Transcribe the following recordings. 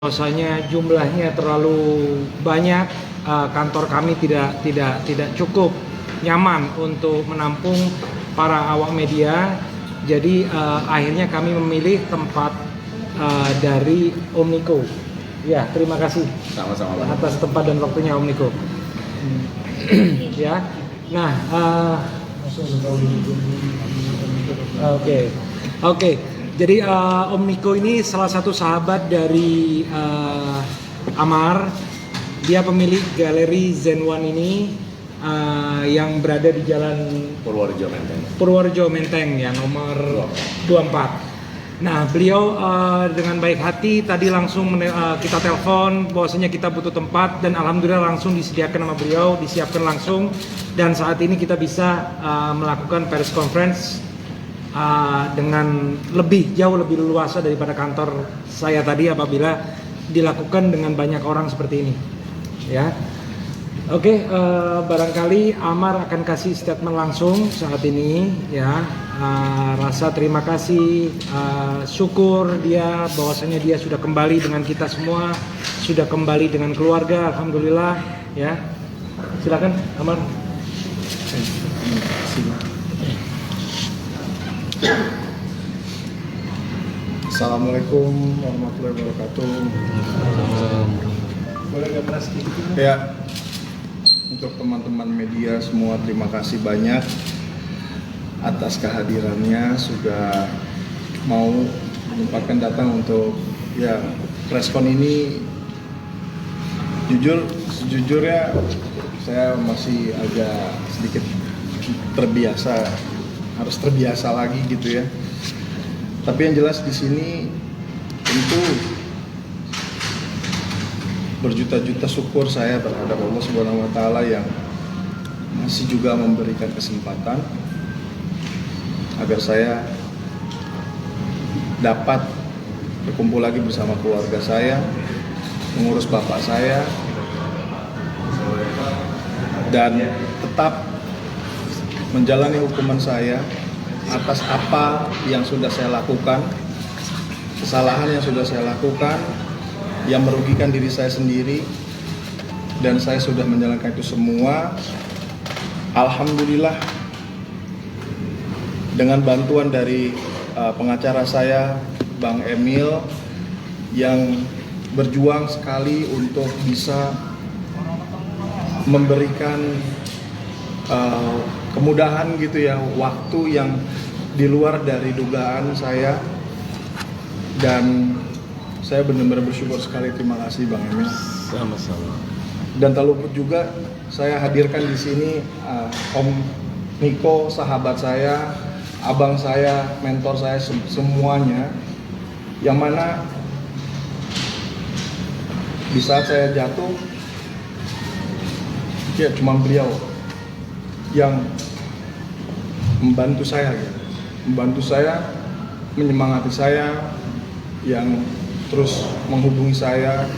Bahwasanya jumlahnya terlalu banyak, kantor kami tidak cukup nyaman untuk menampung para awak media. Jadi akhirnya kami memilih tempat dari Om Niko. Ya, terima kasih. Sama-sama atas tempat dan waktunya Om Niko. Ya, nah, oke. Jadi Om Niko ini salah satu sahabat dari Amar. Dia pemilik galeri Zen One ini yang berada di Jalan Purworejo Menteng ya, nomor 24. Nah, beliau dengan baik hati tadi langsung kita telepon bahwasanya kita butuh tempat, dan alhamdulillah langsung disediakan sama beliau, disiapkan langsung, dan saat ini kita bisa melakukan press conference dengan jauh lebih leluasa daripada kantor saya tadi apabila dilakukan dengan banyak orang seperti ini ya. Oke, barangkali Amar akan kasih statement langsung saat ini ya. Rasa terima kasih, syukur dia bahwasanya dia sudah kembali dengan kita semua, sudah kembali dengan keluarga, alhamdulillah ya. Silakan Amar. Assalamualaikum warahmatullahi wabarakatuh. Boleh nggak beras sedikit? Ya, untuk teman-teman media semua terima kasih banyak atas kehadirannya, sudah mau menyempatkan datang untuk ya preskon ini. Sejujurnya saya masih agak sedikit harus terbiasa lagi gitu ya. Tapi yang jelas di sini tentu berjuta-juta syukur saya terhadap Allah Subhanahu wa taala yang masih juga memberikan kesempatan agar saya dapat berkumpul lagi bersama keluarga saya, mengurus bapak saya, dan tetap menjalani hukuman saya atas apa yang sudah saya lakukan, kesalahan yang sudah saya lakukan, yang merugikan diri saya sendiri, dan saya sudah menjalankan itu semua. Alhamdulillah dengan bantuan dari pengacara saya, Bang Emil, yang berjuang sekali untuk bisa memberikan kemudahan gitu ya, waktu yang di luar dari dugaan saya, dan saya benar-benar bersyukur sekali. Terima kasih Bang Emil. Sama-sama. Dan tak luput juga saya hadirkan di sini Om Niko, sahabat saya, abang saya, mentor saya, semuanya, yang mana di saat saya jatuh ya cuma beliau yang membantu saya, menyemangati saya, yang terus menghubungi saya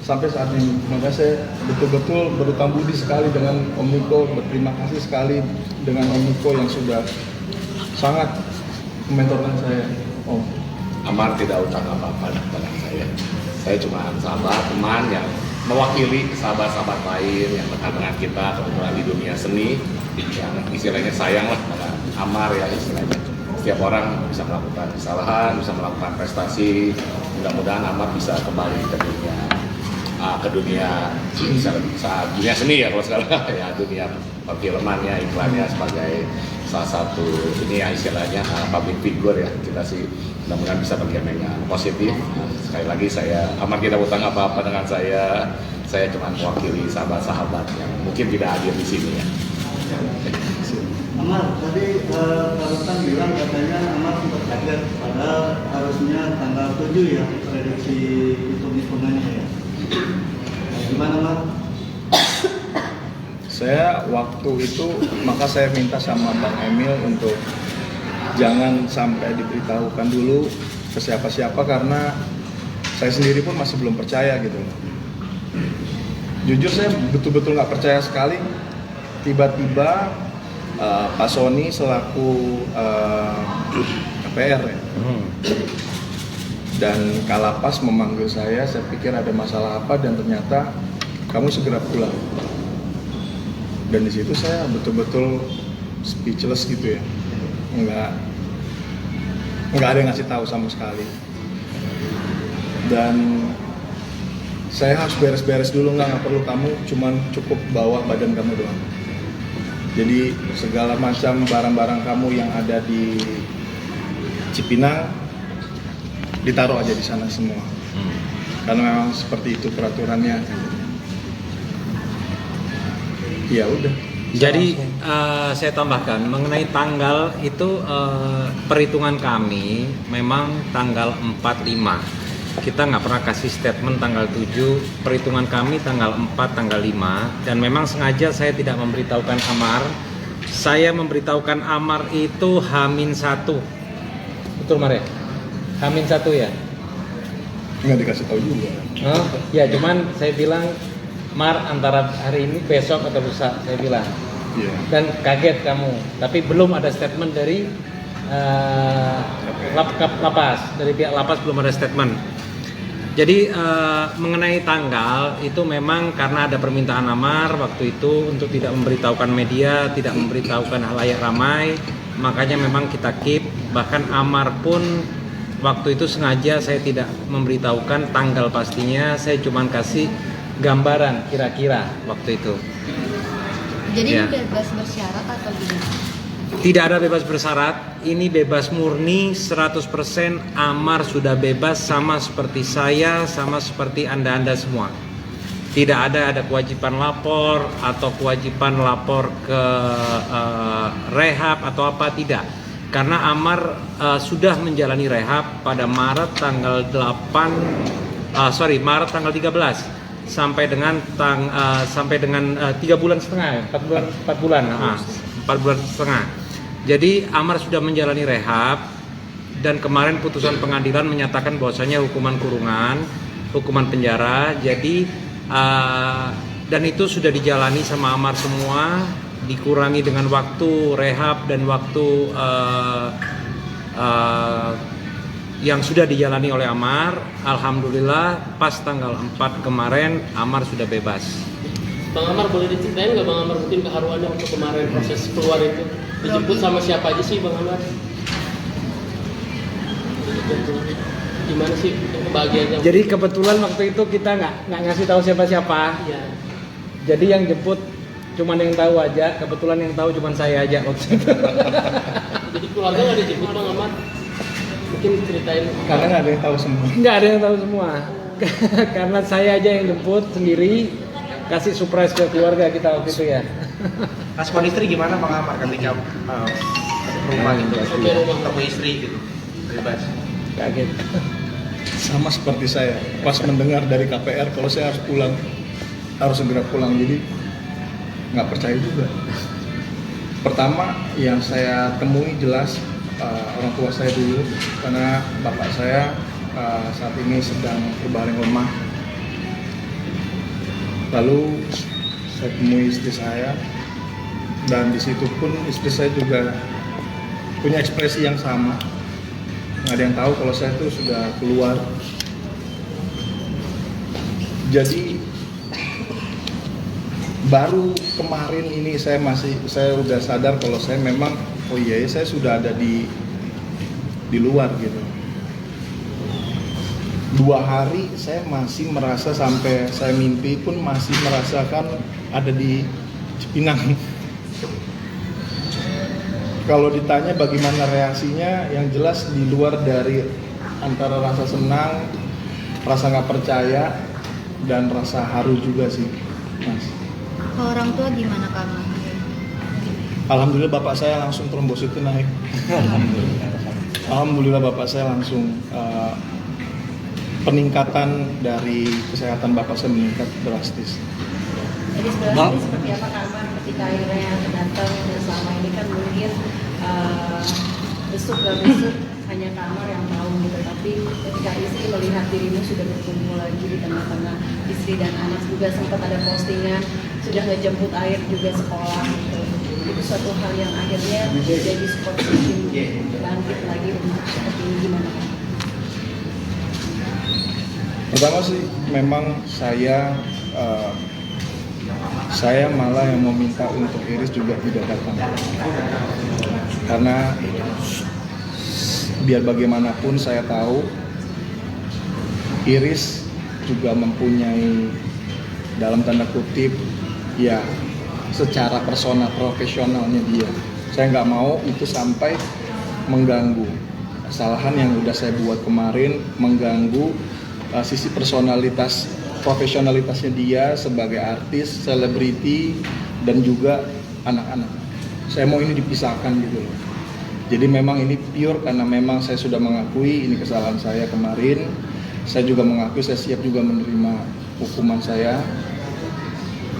sampai saat ini. Maka saya betul-betul berutang budi sekali dengan Om Niko, berterima kasih sekali dengan Om Niko yang sudah sangat mementorkan saya. Om Amar tidak utang apa-apa dengan saya. Saya cuma sahabat, teman yang mewakili sahabat-sahabat lain yang dekat dengan kita kebetulan di dunia seni, yang istilahnya sayang lah pada Amar ya istilahnya. Setiap orang bisa melakukan kesalahan, bisa melakukan prestasi. Mudah-mudahan Amar bisa kembali ke dunia dunia seni ya kalau sekarang ya, dunia perfilman ya, iklannya sebagai salah satu ini ya istilahnya public figure ya. Kita sih mudah-mudahan bisa bergerak yang positif. Sekali lagi Amar tidak utang apa-apa dengan saya cuma mewakili sahabat-sahabat yang mungkin tidak hadir di sini ya. Amar, tadi Barusan bilang katanya Amar sempat kaget, padahal harusnya tanggal 7 ya prediksi hitung-hitungannya ya. Gimana Amar? Saya waktu itu, maka saya minta sama Bang Emil untuk jangan sampai diberitahukan dulu ke siapa-siapa, karena saya sendiri pun masih belum percaya gitu. Jujur saya betul-betul nggak percaya sekali. Tiba-tiba Pak Sony selaku KPR ya, Dan Kalapas memanggil saya pikir ada masalah apa, dan ternyata kamu segera pulang. Dan di situ saya betul-betul speechless gitu ya, nggak ada yang ngasih tahu sama sekali. Dan saya harus beres-beres dulu, nggak perlu kamu, cuman cukup bawa badan kamu doang. Jadi segala macam barang-barang kamu yang ada di Cipinang ditaruh aja di sana semua. Karena memang seperti itu peraturannya. Ya udah. Jadi saya tambahkan mengenai tanggal itu, perhitungan kami memang tanggal 4-5. Kita nggak pernah kasih statement tanggal 7, perhitungan kami tanggal 4, tanggal 5. Dan memang sengaja saya tidak memberitahukan Amar. Saya memberitahukan Amar itu H-1. Betul Mar ya? H-1 ya? Nggak dikasih tahu juga. Oh, ya cuman saya bilang Mar antara hari ini, besok atau lusa, saya bilang. Iya. Dan kaget kamu, tapi belum ada statement dari lapas, dari pihak lapas belum ada statement. Jadi mengenai tanggal itu memang karena ada permintaan Amar waktu itu untuk tidak memberitahukan media, tidak memberitahukan halayak ramai, makanya memang kita keep. Bahkan Amar pun waktu itu sengaja saya tidak memberitahukan tanggal pastinya, saya cuma kasih gambaran kira-kira waktu itu. Jadi Ya. ini bebas bersyarat atau gimana? Tidak ada bebas bersyarat, ini bebas murni 100%. Amar sudah bebas sama seperti saya, sama seperti Anda-Anda semua. Tidak ada kewajiban lapor atau kewajiban lapor ke rehab atau apa, tidak. Karena Amar sudah menjalani rehab pada Maret tanggal 13 sampai dengan 3 bulan setengah, 4 bulan setengah. Jadi Amar sudah menjalani rehab, dan kemarin putusan pengadilan menyatakan bahwasanya hukuman kurungan, hukuman penjara. Jadi dan itu sudah dijalani sama Amar semua, dikurangi dengan waktu rehab dan waktu yang sudah dijalani oleh Amar. Alhamdulillah pas tanggal 4 kemarin Amar sudah bebas. Bang Amar, boleh diceritain nggak Bang Amar mungkin keharuannya waktu kemarin proses keluar itu? Dijemput sama siapa aja sih Bang Amar? Gimana sih kebahagiaannya? Jadi kebetulan waktu itu kita nggak ngasih tahu siapa-siapa. Iya. Jadi yang jemput cuman yang tahu aja. Kebetulan yang tahu cuman saya aja waktu itu. Jadi keluarga nggak dijemput Bang Amar? Mungkin ceritain. Karena nggak ada yang tahu semua. Nggak ada yang tahu semua. Karena saya aja yang jemput sendiri, kasih surprise ke keluarga kita waktu itu ya. Respon istri gimana Bang Amar ketika rumah gitu, ketemu istri gitu, bebas? Kaget. Sama seperti saya, pas mendengar dari KPR kalau saya harus pulang, harus segera pulang, jadi nggak percaya juga. Pertama yang saya temui jelas orang tua saya dulu, karena bapak saya saat ini sedang berbaring lemah. Lalu saya temui istri saya, dan di situ pun istri saya juga punya ekspresi yang sama. Nggak ada yang tahu kalau saya tuh sudah keluar. Jadi baru kemarin ini saya udah sadar kalau saya memang, oh iya ya, saya sudah ada di luar gitu. 2 hari saya masih merasa, sampai saya mimpi pun masih merasakan ada di Cipinang. Kalau ditanya bagaimana reaksinya, yang jelas di luar dari antara rasa senang, rasa nggak percaya, dan rasa haru juga sih, Mas. Kalau orang tua gimana kamu? Alhamdulillah bapak saya langsung trombositnya naik. Alhamdulillah bapak saya langsung peningkatan dari kesehatan bapak saya meningkat drastis. Jadi sebenarnya seperti apa Kamar ketika akhirnya datang, dan selama ini kan mungkin besuk gak besuk hanya Kamar yang tahu gitu, tapi ketika istri melihat dirimu sudah berkumpul lagi di tengah-tengah istri dan anak, juga sempat ada postingan sudah ngejemput air juga sekolah gitu. Itu suatu hal yang akhirnya jadi support system bangkit lagi untuk seperti ini, gimana Pak? Pertama sih memang saya malah yang meminta untuk Iris juga tidak datang, karena biar bagaimanapun saya tahu Iris juga mempunyai dalam tanda kutip ya secara personal profesionalnya dia. Saya nggak mau itu sampai mengganggu kesalahan yang udah saya buat kemarin, mengganggu sisi profesionalitasnya dia sebagai artis, selebriti, dan juga anak-anak. Saya mau ini dipisahkan gitu loh. Jadi memang ini pure karena memang saya sudah mengakui ini kesalahan saya kemarin. Saya juga mengakui saya siap juga menerima hukuman saya,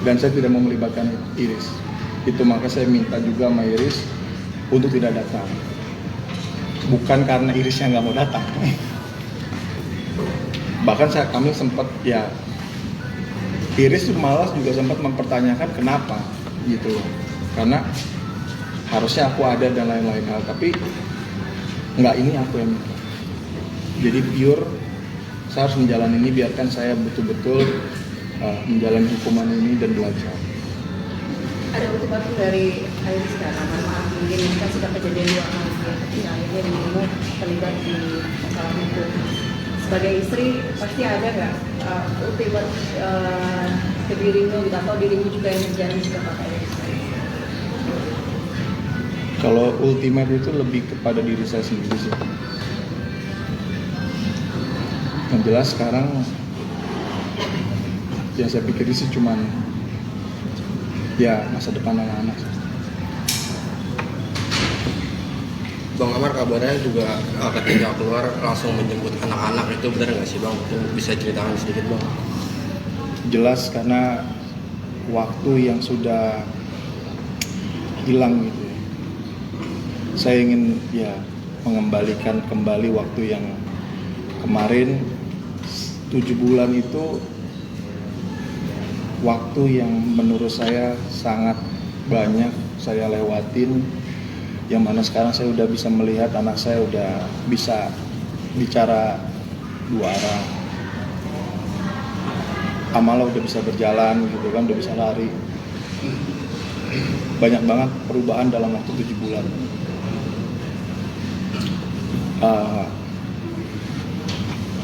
dan saya tidak mau melibatkan Iris. Itu maka saya minta juga sama Iris untuk tidak datang. Bukan karena Irisnya nggak mau datang. Bahkan kami sempat ya, Iris malas juga sempat mempertanyakan kenapa gitu loh. Karena harusnya aku ada dan lain-lain hal, tapi nggak, ini aku yang minta. Jadi pure saya harus menjalani ini, biarkan saya betul-betul menjalani hukuman ini dan belajar. Ada ultimatum dari Iris sekarang, maaf mungkin ini kan sudah kejadian 2 kali ya, ketika akhirnya dirimu terlibat di masalah hukum. Sebagai istri pasti ada nggak ultimate ke dirimu gitu, atau dirimu juga yang berjanji kepada Iris? Kalau ultimate itu lebih kepada diri saya sendiri sih. Yang jelas sekarang yang saya pikirin sih cuman ya masa depan anak-anak. Bang Amar kabarnya juga ketika keluar langsung menjemput anak-anak, itu benar nggak sih Bang? Itu bisa ceritakan sedikit Bang? Jelas karena waktu yang sudah hilang gitu ya. Saya ingin ya mengembalikan kembali waktu yang kemarin. 7 bulan itu waktu yang menurut saya sangat banyak saya lewatin, yang mana sekarang saya udah bisa melihat anak saya udah bisa bicara 2 arah, Amala udah bisa berjalan gitu kan, udah bisa lari. Banyak banget perubahan dalam waktu 7 bulan.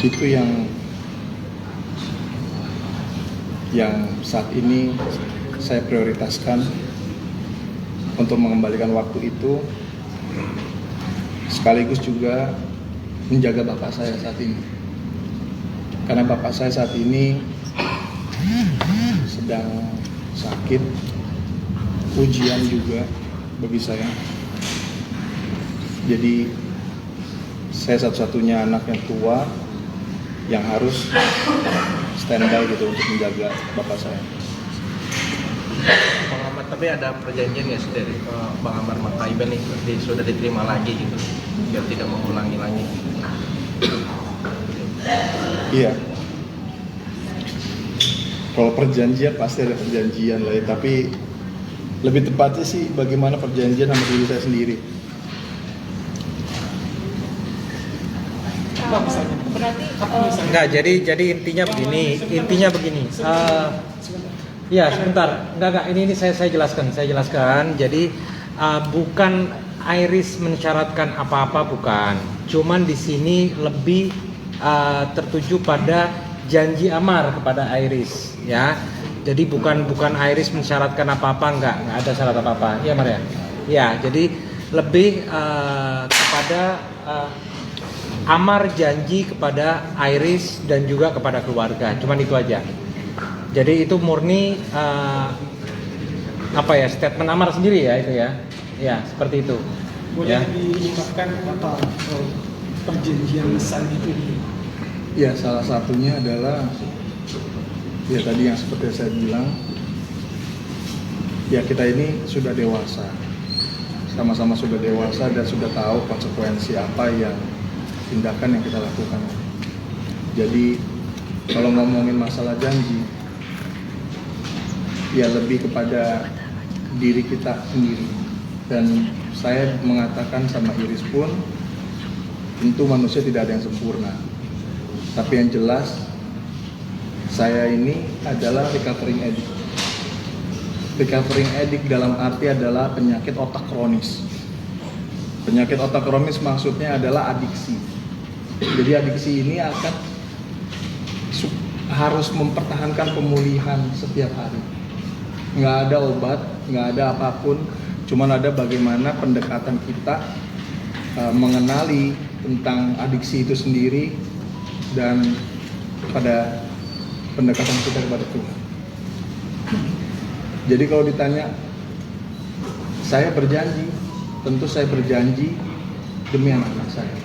Itu yang saat ini saya prioritaskan untuk mengembalikan waktu itu, sekaligus juga menjaga bapak saya saat ini, karena bapak saya saat ini sedang sakit, ujian juga bagi saya. Jadi saya satu-satunya anak yang tua yang harus standby gitu untuk menjaga bapak saya. Bang Amar, tapi ada perjanjian nggak sih dari Bang Amar Maka Iben nih, sudah diterima lagi gitu, biar tidak mengulangi lagi? Iya. Kalau perjanjian pasti ada perjanjian lah ya, tapi lebih tepatnya sih bagaimana perjanjian sama diri saya sendiri. Berarti Enggak, jadi intinya begini. Ya sebentar, enggak ini saya jelaskan. Jadi bukan Iris mensyaratkan apa-apa, bukan. Cuman di sini lebih tertuju pada janji Amar kepada Iris, ya. Jadi bukan Iris mensyaratkan apa-apa, enggak ada syarat apa-apa. Iya Mar ya? Ya, jadi lebih kepada Amar janji kepada Iris dan juga kepada keluarga. Cuman itu aja. Jadi itu murni statement Amar sendiri ya itu ya. Ya, seperti itu. Boleh diungkapkan apa perjanjian besar itu? Ya, salah satunya adalah ya tadi yang seperti saya bilang, ya kita ini sudah dewasa, sama-sama sudah dewasa dan sudah tahu konsekuensi apa yang tindakan yang kita lakukan. Jadi kalau ngomongin masalah janji, ya lebih kepada diri kita sendiri. Dan saya mengatakan sama Iris pun, tentu manusia tidak ada yang sempurna. Tapi yang jelas Saya ini adalah recovering addict. Recovering addict dalam arti adalah penyakit otak kronis. Penyakit otak kronis maksudnya adalah adiksi. Jadi adiksi ini harus mempertahankan pemulihan setiap hari. Nggak ada obat, nggak ada apapun, cuman ada bagaimana pendekatan kita mengenali tentang adiksi itu sendiri dan pada pendekatan kita kepada Tuhan. Jadi kalau ditanya, saya berjanji, tentu saya berjanji demi anak-anak saya.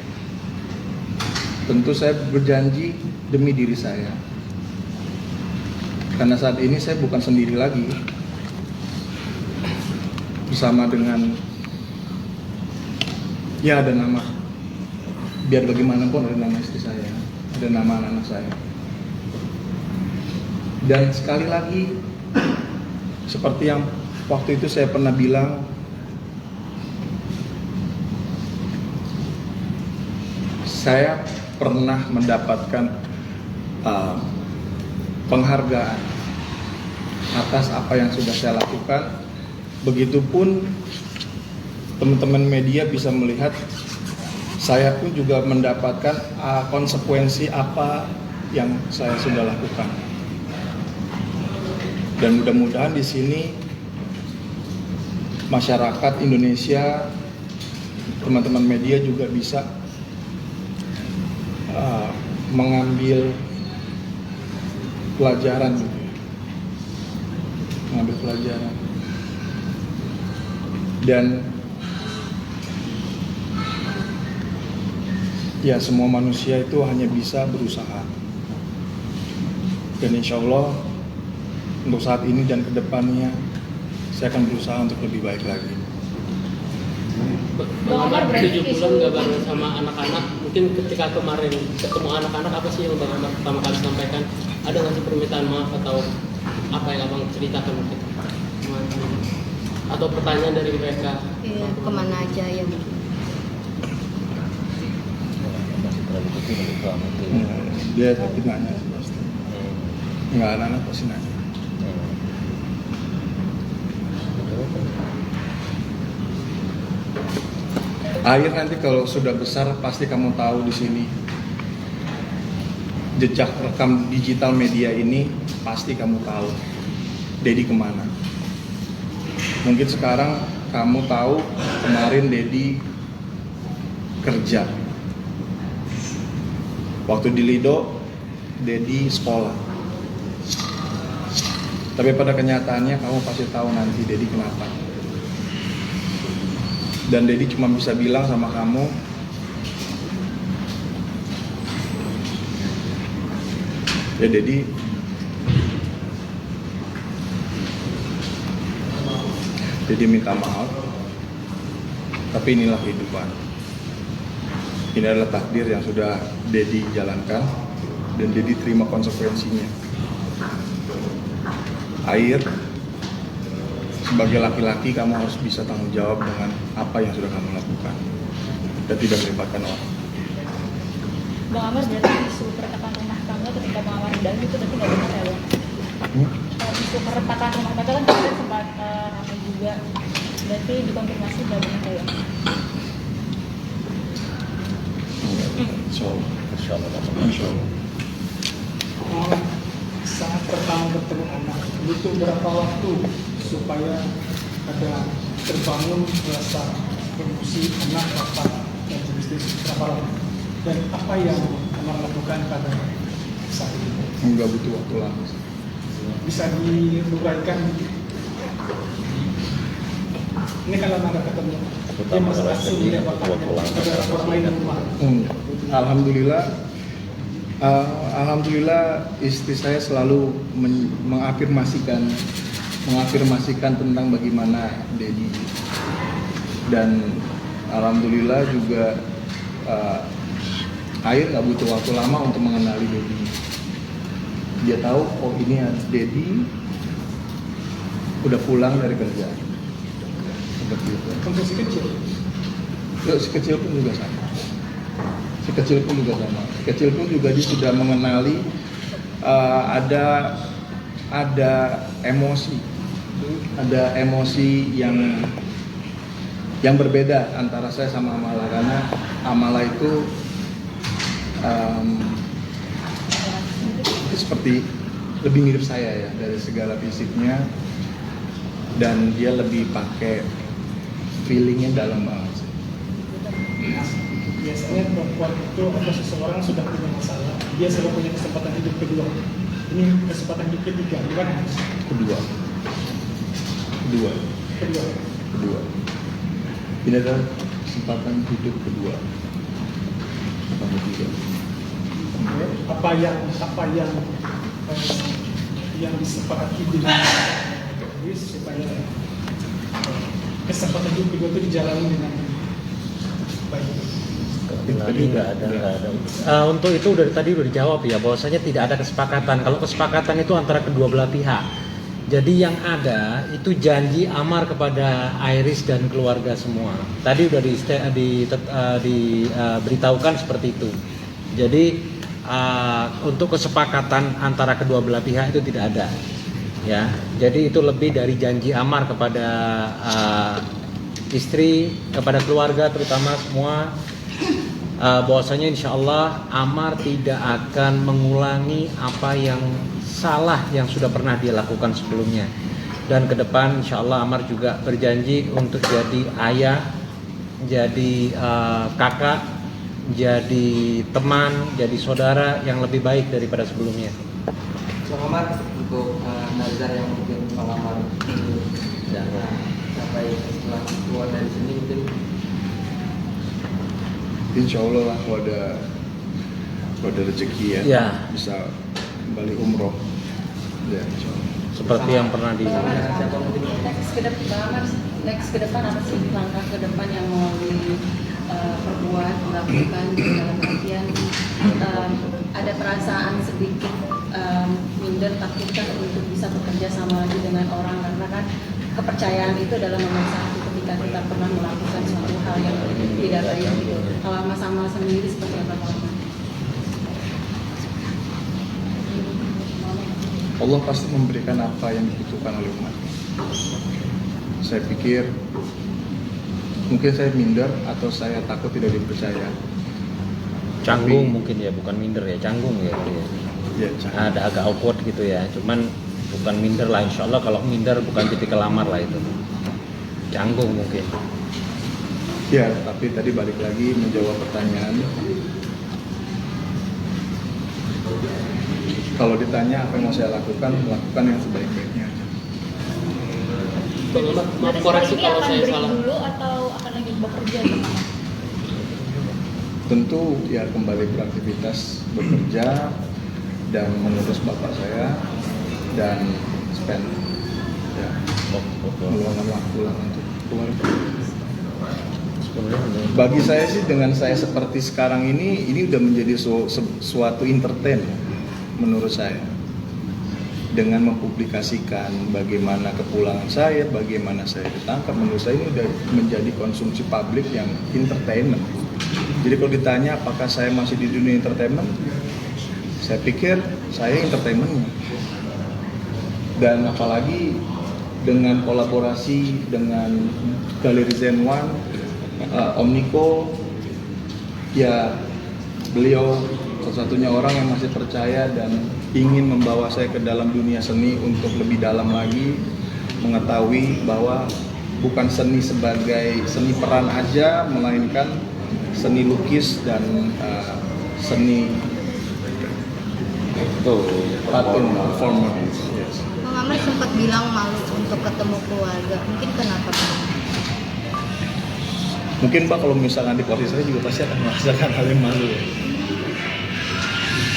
Tentu saya berjanji demi diri saya. Karena saat ini saya bukan sendiri lagi. Bersama dengan, ya ada nama, biar bagaimanapun ada nama istri saya, ada nama anak-anak saya. Dan sekali lagi, seperti yang waktu itu saya pernah bilang, saya pernah mendapatkan penghargaan atas apa yang sudah saya lakukan. Begitupun teman-teman media bisa melihat, saya pun juga mendapatkan konsekuensi apa yang saya sudah lakukan. Dan mudah-mudahan di sini masyarakat Indonesia, teman-teman media juga bisa mengambil pelajaran, dan ya semua manusia itu hanya bisa berusaha, dan insya Allah untuk saat ini dan kedepannya saya akan berusaha untuk lebih baik lagi. Bang Amar 7 bulan gak bareng sama anak-anak, mungkin ketika kemarin ketemu anak-anak, apa sih yang Bang Amar pertama kali sampaikan? Ada nggak sih permintaan maaf atau apa yang Abang ceritakan mungkin? Atau pertanyaan dari mereka? Iya, kemana aja ya mungkin. Dia tapi nanya pasti. Enggak, anak-anak pasti nanya. Akhir nanti kalau sudah besar pasti kamu tahu di sini. Jejak rekam digital media ini pasti kamu tahu Dedi kemana. Mungkin sekarang kamu tahu kemarin Dedi kerja. Waktu di Lido, Dedi sekolah. Tapi pada kenyataannya kamu pasti tahu nanti Dedi kenapa. Dan Dedi cuma bisa bilang sama kamu, ya Dedi, minta maaf, tapi inilah kehidupan. Ini adalah takdir yang sudah Dedi jalankan, dan Dedi terima konsekuensinya. Air, sebagai laki-laki kamu harus bisa tanggung jawab dengan apa yang sudah kamu lakukan dan tidak melibatkan orang. Bang Amar, berarti isu peretakan rumah tangga ketika Bang Amar dalam itu berarti nggak benar ya Bang? Isu peretakan rumah tangga kan kita sempat ramai juga, berarti dikonfirmasi nggak benar ya? Insya Allah. Saat pertama bertemu anak, butuh berapa waktu supaya ada terbangun rasa emosi anak bapak dan istri berapa lama? Dan apa yang Amar lakukan pada saat itu? Enggak butuh waktu lama. Bisa diuraikan. Ini kalau Amar ketemu, dia masalah sendiri bapaknya, ada orang lain di rumah. Alhamdulillah istri saya selalu mengafirmasikan tentang bagaimana Dedi, dan alhamdulillah juga Air nggak butuh waktu lama untuk mengenali Dedi. Dia tahu, oh ini Dedi udah pulang dari kerja. Seperti itu. Untuk si kecil? Si kecil pun juga sama. Si kecil pun juga dia sudah mengenali ada emosi yang berbeda antara saya sama Amala, karena Amala itu seperti lebih mirip saya ya dari segala fisiknya, dan dia lebih pakai feelingnya dalam banget sih. Biasanya perempuan itu atau seseorang sudah punya masalah, dia sudah punya kesempatan hidup kedua. Ini kesempatan hidup ketiga, bukan? Kedua. Ini adalah kesempatan hidup kedua. Bukan ketiga. Apa yang disepakati dengan Chris supaya kesempatan hidup kedua itu dijalani dengan baik. Nggak ada. Untuk itu tadi udah dijawab ya, bahwasanya tidak ada kesepakatan. Kalau kesepakatan itu antara kedua belah pihak. Jadi yang ada itu janji Amar kepada Iris dan keluarga semua. Tadi udah diberitahukan seperti itu. Jadi untuk kesepakatan antara kedua belah pihak itu tidak ada. Ya, jadi itu lebih dari janji Amar kepada istri, kepada keluarga terutama semua. Bahwasanya insya Allah Amar tidak akan mengulangi apa yang salah yang sudah pernah dia lakukan sebelumnya, dan ke depan insya Allah Amar juga berjanji untuk jadi ayah, jadi kakak, jadi teman, jadi saudara yang lebih baik daripada sebelumnya. Bang Amar, untuk nazar yang mungkin Bang Amar sampai setelah keluar dari sini mungkin Insya Allah lah kalau ada rezeki ya, bisa kembali umroh ya, insya Allah. Seperti yang pernah di Next ke depan apa sih langkah ke depan yang mau diperbuat, dilakukan dalam artian ada perasaan sedikit minder, takutkah untuk bisa bekerja sama lagi dengan orang, karena kan kepercayaan itu adalah nomor satu ketika kita pernah melakukan suatu hal yang tidak baik gitu. Kalau Mas Amal sendiri seperti apa? Allah pasti memberikan apa yang dibutuhkan oleh umat. Saya pikir mungkin saya minder atau saya takut tidak dipercaya. Canggung mungkin ya, bukan minder ya, canggung ya. Ya, ada agak awkward gitu ya, cuman bukan minder lah, insya Allah kalau minder bukan tipikal Amar lah itu, canggung mungkin. Ya, tapi tadi balik lagi menjawab pertanyaan. Kalau ditanya apa yang mau saya lakukan yang sebaik-baiknya aja. Maaf koreksi kalau saya salah. Dulu atau akan lagi bekerja? Tentu ya kembali beraktivitas, bekerja dan mengurus bapak saya dan spend ya meluangkan waktu lah untuk keluarga. Bagi saya sih dengan saya seperti sekarang ini udah menjadi suatu entertain menurut saya, dengan mempublikasikan bagaimana kepulangan saya, bagaimana saya ditangkap. Menurut saya ini udah menjadi konsumsi publik yang entertainment. Jadi kalau ditanya apakah saya masih di dunia entertainment, saya pikir saya entertainmentnya. Dan apalagi dengan kolaborasi dengan Galeri Zen One, Om Niko, ya beliau satu-satunya orang yang masih percaya dan ingin membawa saya ke dalam dunia seni untuk lebih dalam lagi, mengetahui bahwa bukan seni sebagai seni peran aja, melainkan seni lukis dan seni performance. Yes. Bang Amar sempat bilang malu untuk ketemu keluarga, mungkin kenapa? Mungkin Mbak kalau misalkan di posisi saya juga pasti akan merasakan hal yang malu ya.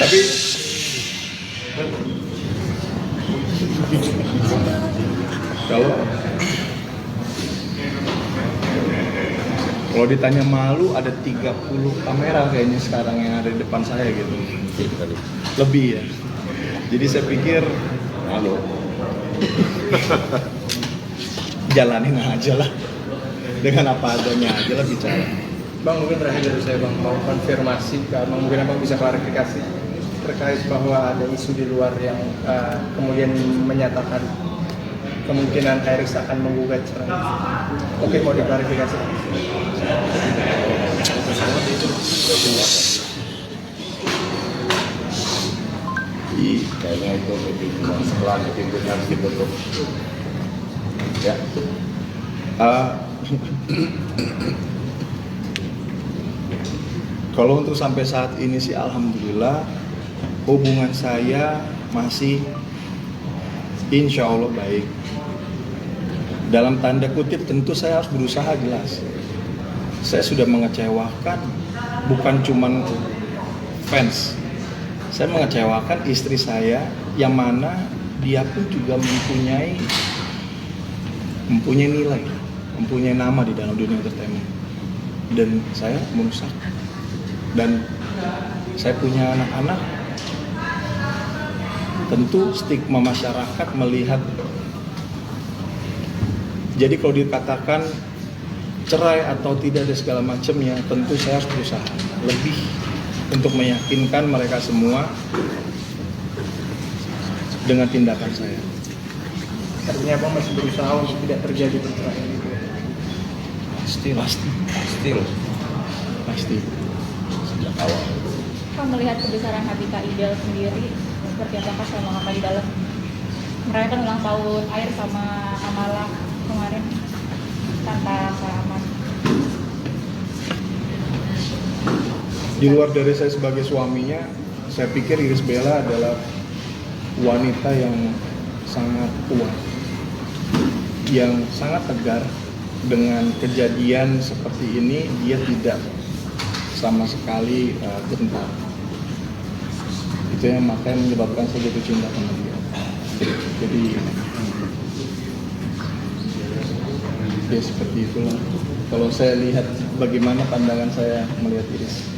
Tapi kalau ditanya malu, ada 30 kamera kayaknya sekarang yang ada di depan saya gitu. Lebih ya. Jadi saya pikir malu. Jalanin aja lah. Dengan apa adanya aja lah bicara. Bang, mungkin terakhir dari saya Bang, mau konfirmasi, mungkin Abang bisa klarifikasi terkait bahwa ada isu di luar yang kemudian menyatakan kemungkinan Iris akan menggugat cerai. Mungkin mau diklarifikasi. Kayaknya itu meeting setelah meeting itu harus ditutup. Ya. Kalau untuk sampai saat ini sih alhamdulillah hubungan saya masih insya Allah baik. Dalam tanda kutip tentu saya harus berusaha jelas. Saya sudah mengecewakan bukan cuman fans. Saya mengecewakan istri saya yang mana dia pun juga mempunyai nilai, mempunyai nama di dalam dunia entertainment. Dan saya merusak. Dan saya punya anak-anak, tentu stigma masyarakat melihat. Jadi kalau dikatakan cerai atau tidak ada segala macamnya, tentu saya harus berusaha lebih untuk meyakinkan mereka semua dengan tindakan saya. Artinya Abang masih berusaha untuk tidak terjadi perceraian itu. Pasti. Sejak awal. Pak melihat kebesaran hati Kak Idel sendiri seperti apakah selama Kakak di dalam merayakan ulang tahun Air sama Amala kemarin tanpa salaman? Di luar dari saya sebagai suaminya, saya pikir Iris Bella adalah wanita yang sangat kuat, yang sangat tegar. Dengan kejadian seperti ini, dia tidak sama sekali gentar. Itu yang makanya menyebabkan saya jatuh cinta sama dia. Jadi ya seperti itulah. Kalau saya lihat bagaimana pandangan saya melihat Iris,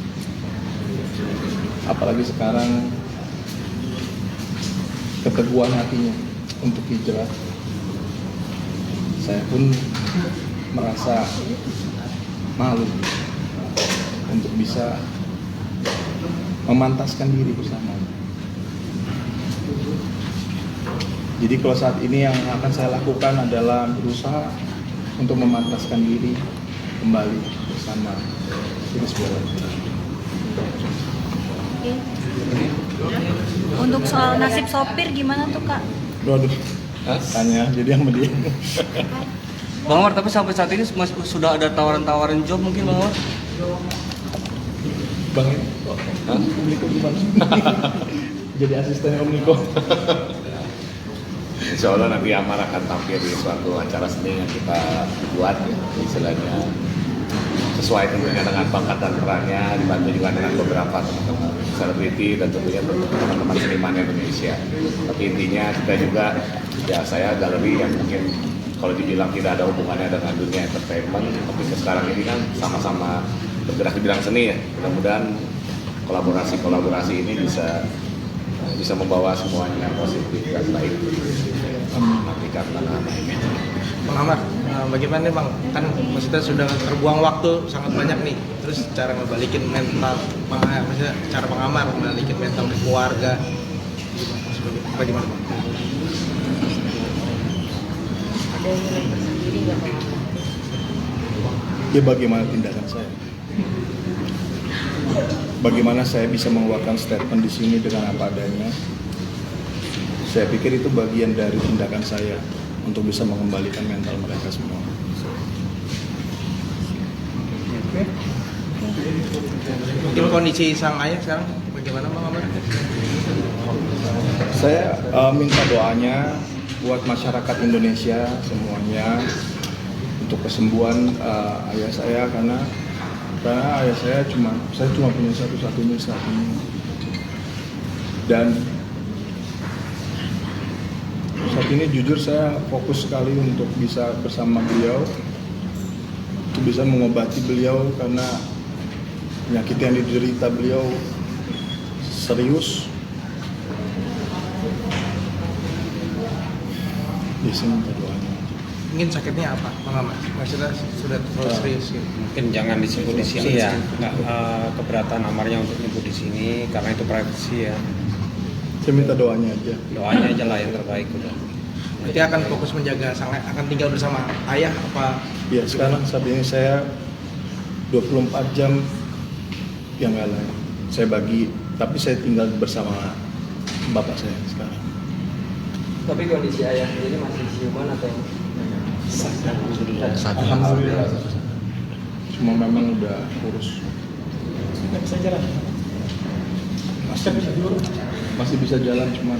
apalagi sekarang keteguhan hatinya untuk hijrah, saya pun merasa malu untuk bisa memantaskan diri bersama. Jadi kalau saat ini yang akan saya lakukan adalah berusaha untuk memantaskan diri kembali bersama Iris Bella. Untuk soal nasib sopir gimana tuh Kak? Waduh, tanya jadi yang dia. Bang Amar, tapi sampai saat ini sudah ada tawaran-tawaran job mungkin Bang Amar? Bang ini? Om Niko gimana? Jadi asisten Om Niko. Insya Allah nanti Amar akan tampil di suatu acara seni yang kita buat, istilahnya sesuai tentunya dengan bakat dan perannya, dibantu juga dengan beberapa teman-teman selebriti dan tentunya teman-teman seniman Indonesia. Tapi intinya kita juga, ya saya galeri yang mungkin kalau dibilang tidak ada hubungannya dengan dunia entertainment, tapi sekarang ini kan sama-sama bergerak di bidang seni ya. Mudah-mudahan kolaborasi ini bisa membawa semuanya positif dan baik. Nanti karena ini. Bang Amar, bagaimana nih Bang? Kan maksudnya sudah terbuang waktu sangat banyak nih. Terus cara ngebalikin mental, maksudnya cara Bang Amar ngebalikin mental ke keluarga, bagaimana Bang? Ya bagaimana tindakan saya? Bagaimana saya bisa mengeluarkan statement di sini dengan apa adanya? Saya pikir itu bagian dari tindakan saya untuk bisa mengembalikan mental mereka semua. Mungkin kondisi sang ayah sekarang bagaimana Bang Amar? Saya minta doanya buat masyarakat Indonesia semuanya untuk kesembuhan ayah saya, karena ayah saya cuma punya satu-satunya saat ini. Dan saat ini jujur saya fokus sekali untuk bisa bersama beliau, untuk bisa mengobati beliau karena penyakit yang diderita beliau serius. Bisa minta doanya. ingin sakitnya apa, Bang Amar? Maksudnya sudah terlalu serius gitu. Mungkin jangan disebut di sini ya. Nggak, keberatan amarnya untuk nyebut di sini karena itu privasi ya. Saya minta doanya aja. Doanya aja lah yang terbaik udah. Berarti akan fokus menjaga sang, akan tinggal bersama ayah apa? Ya sekarang saat ini saya 24 jam yang nggak lain. Saya bagi, tapi saya tinggal bersama bapak saya sekarang. Tapi kondisi ayah sendiri masih siuman atau? Alhamdulillah. Cuma memang udah kurus. Nggak bisa jalan. Masih bisa jalan, cuman